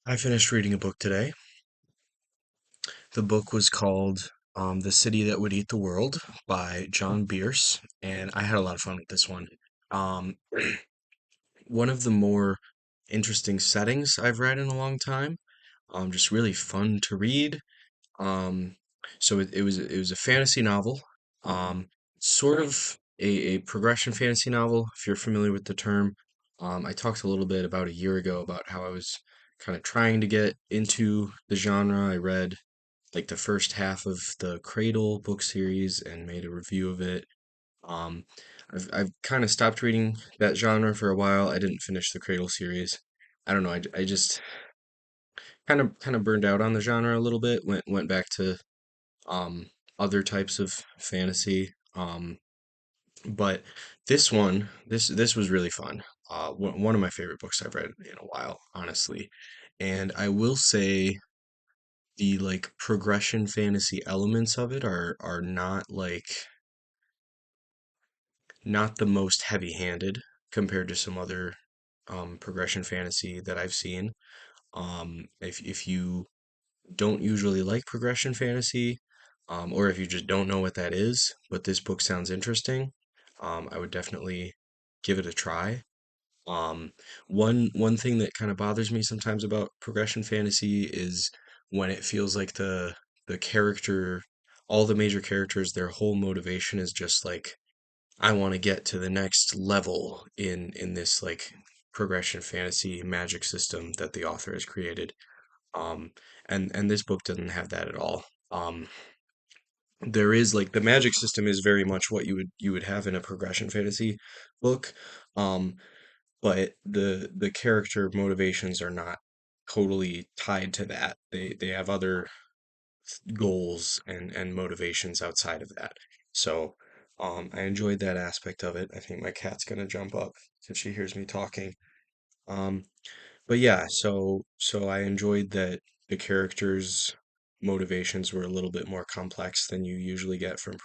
I finished reading a book today. The book was called The City That Would Eat the World by John Bierce, and I had a lot of fun with this one. Um, one of the more interesting settings I've read in a long time. Just really fun to read. Um, so it was a fantasy novel, sort of a progression fantasy novel, if you're familiar with the term. I talked a little bit about a year ago about how I was kind of trying to get into the genre. I read like the first half of the Cradle book series and made a review of it. Um, I've kind of stopped reading that genre for a while. I didn't finish the Cradle series. I don't know. I just kind of burned out on the genre a little bit. Went back to um other types of fantasy. But this was really fun. One of my favorite books I've read in a while, honestly. And I will say the like progression fantasy elements of it are not not the most heavy-handed compared to some other progression fantasy that I've seen. If you don't usually like progression fantasy, or if you just don't know what that is, but this book sounds interesting, I would definitely give it a try. Um, one thing that kind of bothers me sometimes about progression fantasy is when it feels like the character, all the major characters, their whole motivation is just like, I want to get to the next level in this like progression fantasy magic system that the author has created. Um, and this book doesn't have that at all. There is like the magic system is very much what you would have in a progression fantasy book. Um, but the character motivations are not totally tied to that. They have other goals and motivations outside of that. So I enjoyed that aspect of it. I think my cat's gonna jump up if she hears me talking. Um, but yeah, so I enjoyed that the characters' motivations were a little bit more complex than you usually get from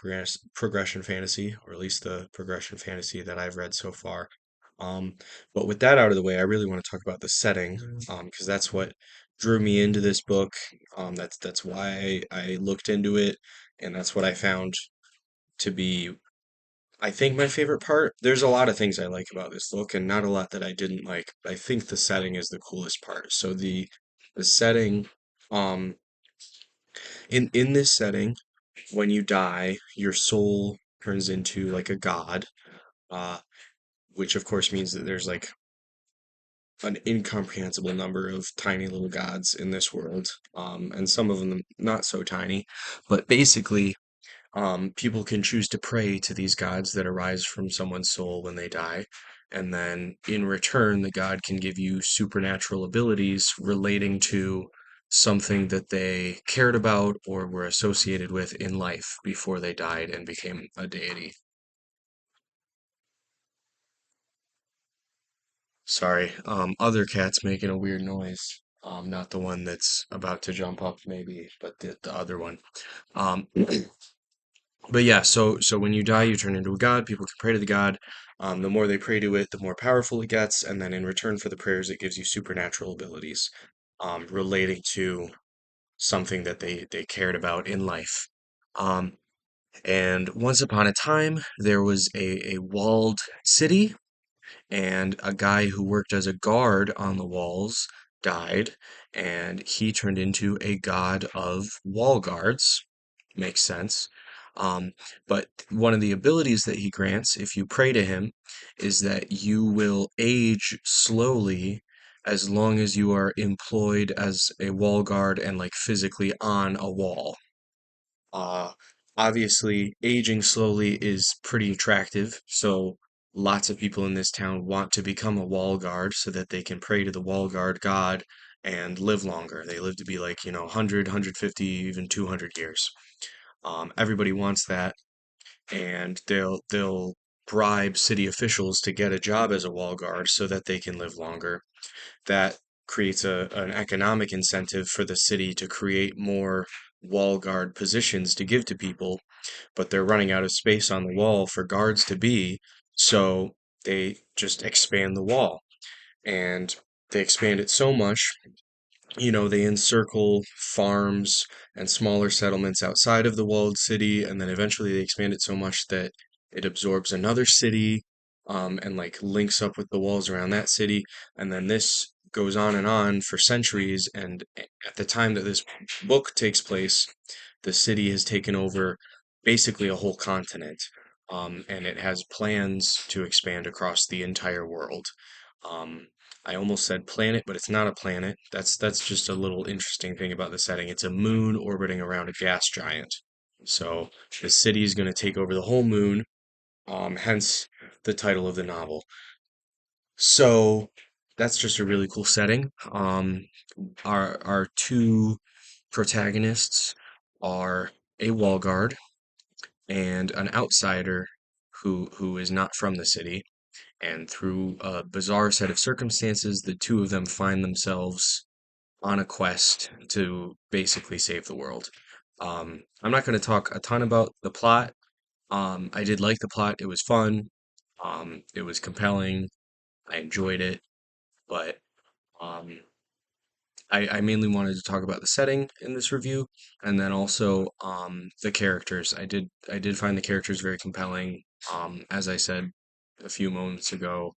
progression fantasy, or at least the progression fantasy that I've read so far. Um, but with that out of the way, I really want to talk about the setting, because that's what drew me into this book. That's why I looked into it, and that's what I found to be I think my favorite part, there's a lot of things I like about this book and not a lot that I didn't like. I think the setting is the coolest part. So the setting, um, in this setting, when you die, your soul turns into like a god, uh, which of course means that there's like an incomprehensible number of tiny little gods in this world, and some of them not so tiny. But basically, people can choose to pray to these gods that arise from someone's soul when they die. And then in return, the god can give you supernatural abilities relating to something that they cared about or were associated with in life before they died and became a deity. Sorry, other cat's making a weird noise. Not the one that's about to jump up, maybe, but the other one. Um, But yeah, so when you die, you turn into a god. People can pray to the god. The more they pray to it, the more powerful it gets. And then in return for the prayers, it gives you supernatural abilities relating to something that they cared about in life. Um, and once upon a time, there was a walled city, and a guy who worked as a guard on the walls died, and he turned into a god of wall guards. Makes sense. But one of the abilities that he grants, if you pray to him, is that you will age slowly as long as you are employed as a wall guard and like physically on a wall. Uh, Obviously, aging slowly is pretty attractive, so lots of people in this town want to become a wall guard so that they can pray to the wall guard god and live longer. They live to be like, 100, even 200 years. Everybody wants that, and they'll bribe city officials to get a job as a wall guard so that they can live longer. That creates an economic incentive for the city to create more wall guard positions to give to people, but they're running out of space on the wall for guards to be, so they just expand the wall. And they expand it so much they encircle farms and smaller settlements outside of the walled city, and then eventually they expand it so much that it absorbs another city, and like links up with the walls around that city, and then this goes on for centuries. And at the time that this book takes place, the city has taken over basically a whole continent, and it has plans to expand across the entire world. Um, I almost said planet, but it's not a planet. That's just a little interesting thing about the setting. It's a moon orbiting around a gas giant. So the city is going to take over the whole moon, hence the title of the novel. So that's just a really cool setting. Our two protagonists are a wall guard and an outsider who is not from the city. And through a bizarre set of circumstances, the two of them find themselves on a quest to basically save the world. I'm not going to talk a ton about the plot. I did like the plot. It was fun. It was compelling. I enjoyed it, but um, I mainly wanted to talk about the setting in this review, and then also the characters. I did find the characters very compelling. As I said a few moments ago,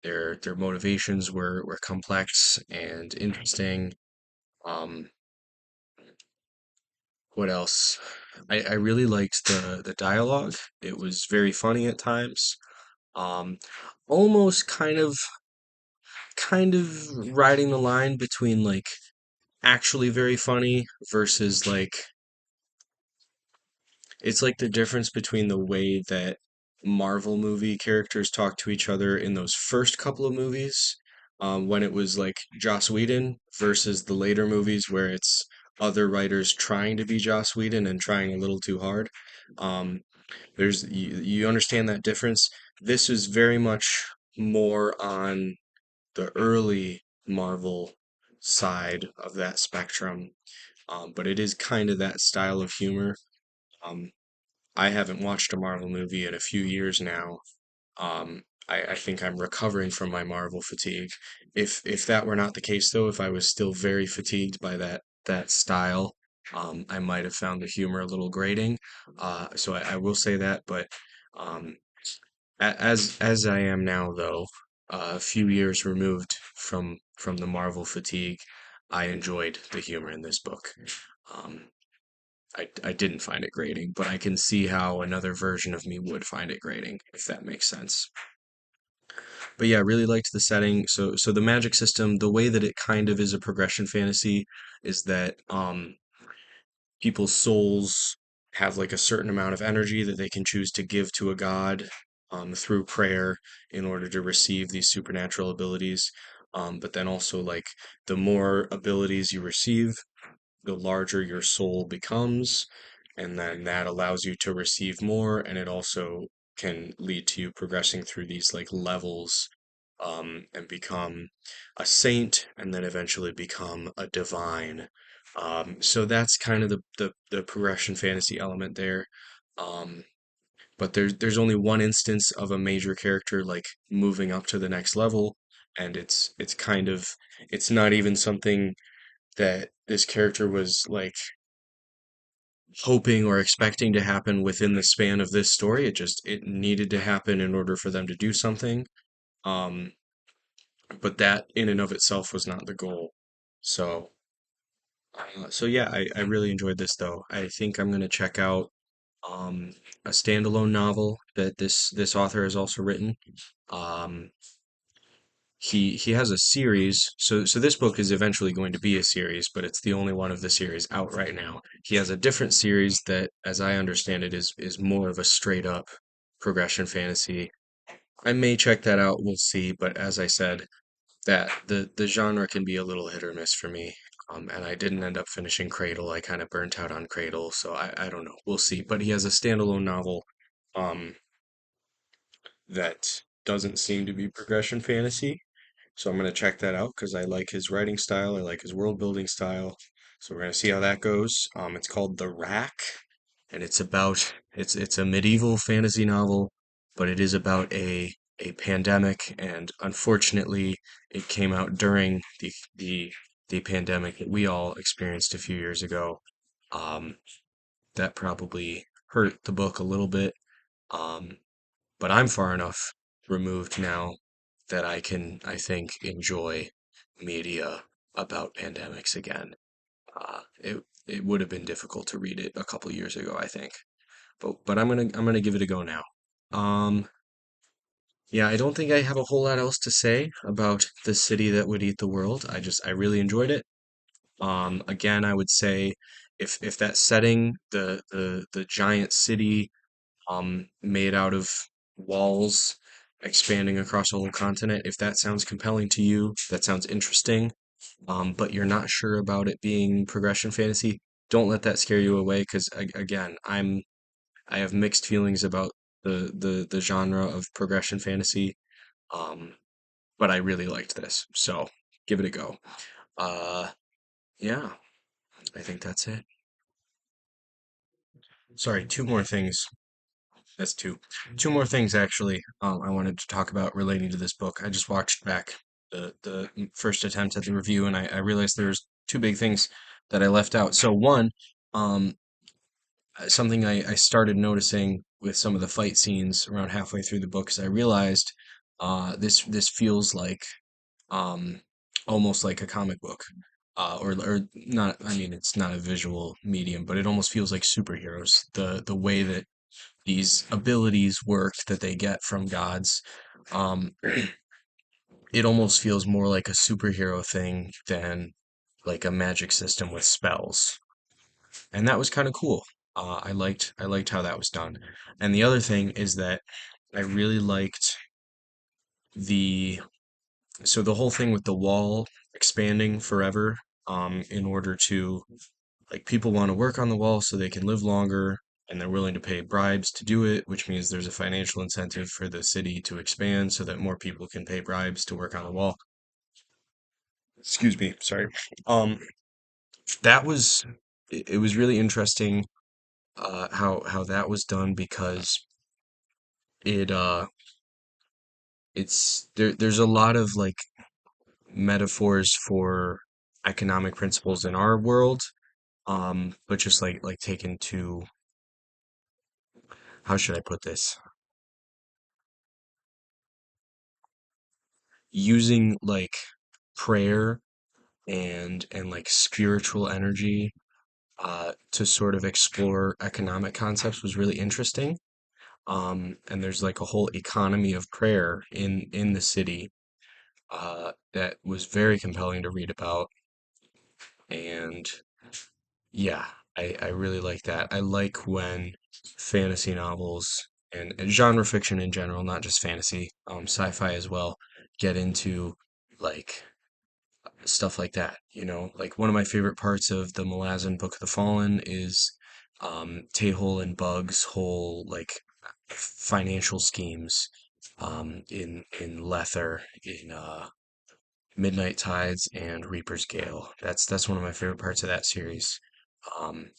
their motivations were complex and interesting. Um, what else? I really liked the dialogue. It was very funny at times. Um, almost kind of riding the line between like actually very funny versus like it's like the difference between the way that Marvel movie characters talk to each other in those first couple of movies, when it was like Joss Whedon versus the later movies where it's other writers trying to be Joss Whedon and trying a little too hard. Um, you understand that difference. This is very much more on the early Marvel side of that spectrum, but it is kind of that style of humor. Um, I haven't watched a Marvel movie in a few years now. I think I'm recovering from my Marvel fatigue. If that were not the case, though, if I was still very fatigued by that style, I might have found the humor a little grating. So I will say that, but um, as I am now, though, a few years removed from the Marvel fatigue, I enjoyed the humor in this book. Um, I didn't find it grating, but I can see how another version of me would find it grating, if that makes sense. But yeah, I really liked the setting. So the magic system, the way that it kind of is a progression fantasy is that people's souls have like a certain amount of energy that they can choose to give to a god, through prayer in order to receive these supernatural abilities. But then also like the more abilities you receive, the larger your soul becomes, and then that allows you to receive more, and it also can lead to you progressing through these like levels, and become a saint, and then eventually become a divine. So that's kind of the progression fantasy element there. Um, but there's only one instance of a major character like moving up to the next level, and it's kind of it's not even something that this character was like hoping or expecting to happen within the span of this story. It needed to happen in order for them to do something. Um, but that in and of itself was not the goal. So so yeah, I really enjoyed this though. I think I'm gonna check out um a standalone novel that this author has also written. Um, he has a series, so this book is eventually going to be a series, but it's the only one of the series out right now. He has a different series that, as I understand it, is more of a straight up progression fantasy. I may check that out, we'll see, but as I said, that the genre can be a little hit or miss for me. And I didn't end up finishing Cradle. I kind of burnt out on Cradle, so I don't know. We'll see. But he has a standalone novel um that doesn't seem to be progression fantasy. So I'm going to check that out because I like his writing style. I like his world building style. So we're going to see how that goes. It's called The Rack, and it's a medieval fantasy novel, but it is about a pandemic, and unfortunately, it came out during the the pandemic that we all experienced a few years ago, um, that probably hurt the book a little bit. Um, but I'm far enough removed now that I think, enjoy media about pandemics again. It would have been difficult to read it a couple years ago, I think. But I'm gonna give it a go now. Um, yeah, I don't think I have a whole lot else to say about the city that would eat the world. I really enjoyed it. Again, I would say if that setting, the giant city, made out of walls expanding across a whole continent, if that sounds compelling to you, that sounds interesting, but you're not sure about it being progression fantasy, don't let that scare you away because again, I have mixed feelings about the genre of progression fantasy. Um, but I really liked this, so give it a go. Uh, yeah, I think that's it. Sorry, two more things. That's two. Two more things actually. I wanted to talk about relating to this book. I just watched back the first attempt at the review, and I realized there's two big things that I left out. So one, um, something I started noticing with some of the fight scenes around halfway through the book is I realized this feels like um, almost like a comic book. Or not, I mean, it's not a visual medium, but it almost feels like superheroes. The way that these abilities worked that they get from gods, um, it almost feels more like a superhero thing than like a magic system with spells. And that was kind of cool. I liked how that was done. And the other thing is that I really liked the so the whole thing with the wall expanding forever, in order to, like, people want to work on the wall so they can live longer, and they're willing to pay bribes to do it, which means there's a financial incentive for the city to expand so that more people can pay bribes to work on the wall. Excuse me, sorry. Um, that was it was really interesting, how that was done because it there's a lot of like metaphors for economic principles in our world, but just like taken to, how should I put this, using like prayer and like spiritual energy, to sort of explore economic concepts was really interesting. And there's like a whole economy of prayer in the city, that was very compelling to read about. And yeah, I really like that. I like when fantasy novels and genre fiction in general, not just fantasy, sci-fi as well, get into like stuff like that. Like one of my favorite parts of the Malazan Book of the Fallen is, Tehol and Bug's whole like financial schemes, in Lether, in Midnight Tides and Reaper's Gale. That's one of my favorite parts of that series. Um,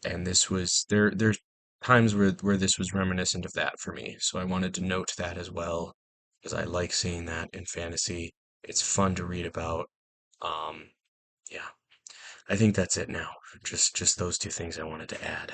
and this was there's times where this was reminiscent of that for me. So I wanted to note that as well because I like seeing that in fantasy. It's fun to read about. Um, yeah, I think that's it now. Just those two things I wanted to add.